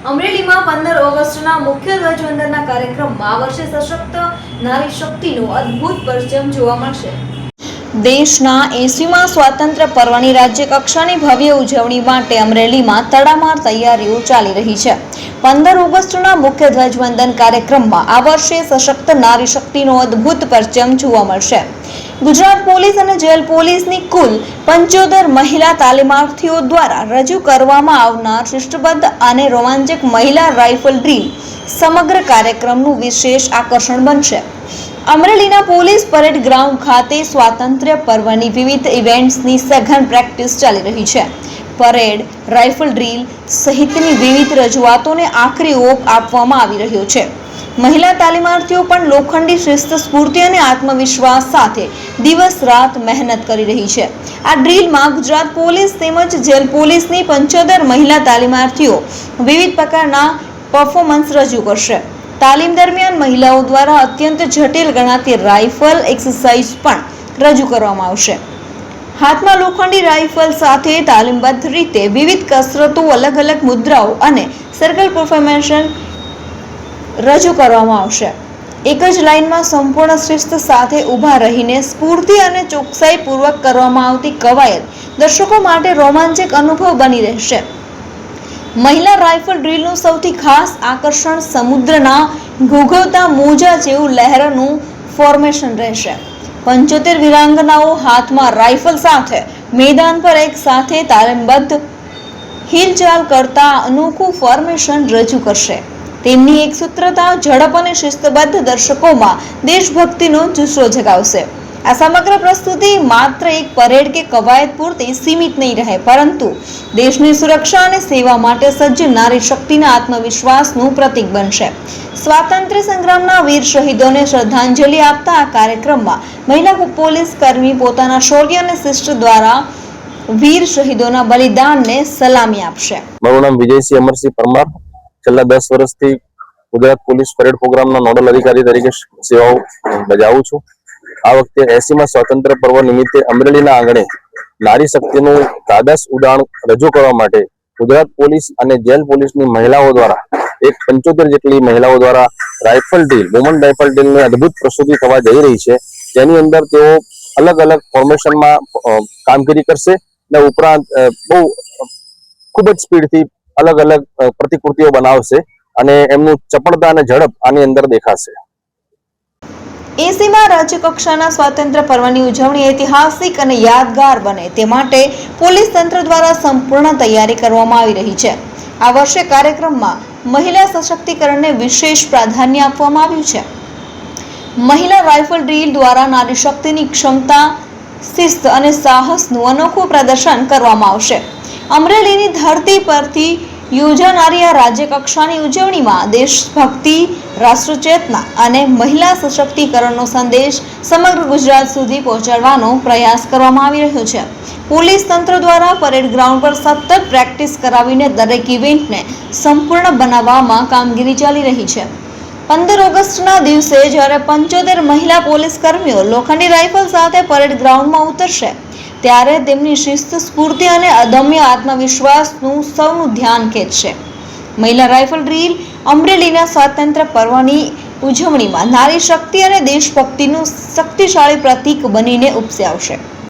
અમરેલીમાં 15 ઓગસ્ટના મુખ્ય ધ્વજવંદનના કાર્યક્રમમાં આ વર્ષે સશક્ત નારી શક્તિનો અદ્ભુત પરચમ જોવા મળશે। દેશના 80મા સ્વાતંત્ર્ય પર્વની રાજ્ય કક્ષાની ભવ્ય ઉજવણી માટે અમરેલીમાં તડામાર તૈયારીઓ ચાલી રહી છે। 15 ઓગસ્ટના મુખ્ય ધ્વજવંદન કાર્યક્રમમાં આ વર્ષે સશક્ત નારી શક્તિનો અદ્ભુત પરચમ જોવા મળશે। ગુજરાત પોલીસ અને જેલ પોલીસની કુલ 75 મહિલા તાલીમાર્થીઓ દ્વારા રજૂ કરવામાં આવનાર શિસ્તબદ્ધ અને રોમાંચક મહિલા રાઇફલ ડ્રીલ સમગ્ર કાર્યક્રમનું વિશેષ આકર્ષણ બનશે। અમરેલીના પોલીસ પરેડ ગ્રાઉન્ડ ખાતે સ્વાતંત્ર્ય પર્વની વિવિધ ઇવેન્ટ્સની સઘન પ્રેક્ટિસ ચાલી રહી છે। પરેડ, રાઇફલ ડ્રીલ સહિતની વિવિધ રજૂઆતોને આખરી ઓપ આપવામાં આવી રહ્યો છે। મહિલા તાલીમાર્થીઓ પણ લોખંડી શિસ્ત, સ્ફૂર્તિ અને આત્મવિશ્વાસ સાથે દિવસ રાત મહેનત કરી રહી છે। આ ડ્રીલમાં ગુજરાત પોલીસ તેમજ જેલ પોલીસની 75 મહિલા તાલીમાર્થીઓ વિવિધ પ્રકારના પરફોર્મન્સ રજૂ કરશે। તાલીમ દરમિયાન મહિલાઓ દ્વારા અત્યંત જટિલ ગણાતી રાઇફલ એક્સરસાઇઝ પણ રજૂ કરવામાં આવશે। હાથમાં લોખંડી રાઇફલ સાથે તાલીમબદ્ધ રીતે વિવિધ કસરતો, અલગ અલગ મુદ્રાઓ અને સર્કલ પરફોર્મન્સ રજૂ કરવામાં આવશે। એક જ લાઇનમાં સંપૂર્ણ શિસ્ત સાથે ઊભા રહીને સ્ફૂર્તિ અને ચોકસાઈપૂર્વક કરવામાં આવતી કવાયત દર્શકો માટે રોમાંચક અનુભવ બની રહેશે। મહિલા રાઇફલ ડ્રીલનું સૌથી ખાસ આકર્ષણ સમુદ્રના ઘૂઘવતા મોજા જેવું લહેરનું ફોર્મેશન રહેશે। 75 વીરાંગનાઓ હાથમાં રાઇફલ સાથે મેદાન પર એક સાથે તાલીમબદ્ધ હિલચાલ કરતા અનોખું ફોર્મેશન રજૂ કરશે। તેમની એકસૂત્રતા, ઝડપ અને શિસ્તબદ્ધ દર્શકોમાં દેશભક્તિનો જુસ્સો જગાવશે। આ સમગ્ર પ્રસ્તુતિ માત્ર એક પરેડ કે કવાયત પૂરતી સીમિત નહીં રહે, પરંતુ દેશની સુરક્ષા અને સેવા માટે સજ્જ નારી શક્તિના આત્મવિશ્વાસનું પ્રતીક બનશે। સ્વાતંત્ર્ય સંગ્રામના વીર શહીદોને શ્રદ્ધાંજલિ આપતા આ કાર્યક્રમમાં મહિલા પોલીસ કર્મી પોતાના શૌર્ય અને શિસ્ત દ્વારા વીર શહીદોના બલિદાનને સલામી આપશે। મારું નામ વિજયસિંહ અમરસિંહ પરમાર, છેલ્લા 10 વર્ષથી ગુજરાત પોલીસ પરેડ પ્રોગ્રામના નોડલ અધિકારી તરીકે સેવાઓ બજાવું છું। આ વખતે 80મા સ્વાતંત્ર્ય પર્વ નિમિત્તે અમરેલીના આંગણે નારી શક્તિનું તાદસ ઉદાહરણ રજૂ કરવા માટે ગુજરાત પોલીસ અને જેલ પોલીસની મહિલાઓ દ્વારા 75 જેટલી મહિલાઓ દ્વારા રાઇફલ ડ્રીલ, વુમન રાઇફલ ડ્રીલની અદ્ભુત પ્રસ્તુતિ થવા જઈ રહી છે। જેની અંદર તેઓ અલગ અલગ ફોર્મેશનમાં કામગીરી કરશે અને ઉપરાંત બહુ ખૂબ જ સ્પીડથી અલગ અલગ પ્રતિકૃતિઓ બનાવશે અને એમનું ચપળતા અને ઝડપ આની અંદર દેખાશે। 80મા રાજ્ય કક્ષાના સ્વાતંત્ર્ય પર્વની ઉજવણી ઐતિહાસિક અને યાદગાર બને તે માટે પોલીસ તંત્ર દ્વારા સંપૂર્ણ તૈયારી કરવામાં આવી રહી છે। આ વર્ષે કાર્યક્રમમાં મહિલા સશક્તિકરણને વિશેષ પ્રાધાન્ય આપવામાં આવ્યું છે। મહિલા રાઇફલ ડ્રીલ દ્વારા નારી શક્તિની ક્ષમતા, શિસ્ત અને સાહસનું અનોખું પ્રદર્શન કરવામાં આવશે। અમરેલીની ધરતી પરથી યોજાનારી આ રાજ્ય કક્ષાની ઉજવણીમાં દેશભક્તિ, રાષ્ટ્રચેતના અને મહિલા સશક્તિકરણનો સંદેશ સમગ્ર ગુજરાત સુધી પહોંચાડવાનો પ્રયાસ કરવામાં આવી રહ્યો છે। પોલીસ તંત્ર દ્વારા પરેડ ગ્રાઉન્ડ પર સતત પ્રેક્ટિસ કરાવીને દરેક ઇવેન્ટને સંપૂર્ણ બનાવવામાં કામગીરી ચાલી રહી છે। 15 ઓગસ્ટના દિવસે જ્યારે 75 મહિલા પોલીસ કર્મીઓ લોખંડી રાઇફલ સાથે પરેડ ગ્રાઉન્ડમાં ઉતરશે, ત્યારે તેમની શિસ્ત, સ્ફૂર્તિ અને અદમ્ય આત્મવિશ્વાસનું સૌનું ધ્યાન ખેંચશે। મહિલા રાઇફલ ડ્રીલ અમરેલીના સ્વાતંત્ર્ય પર્વની ઉજવણીમાં નારી શક્તિ અને દેશભક્તિનું શક્તિશાળી પ્રતીક બનીને ઉપસી આવશે।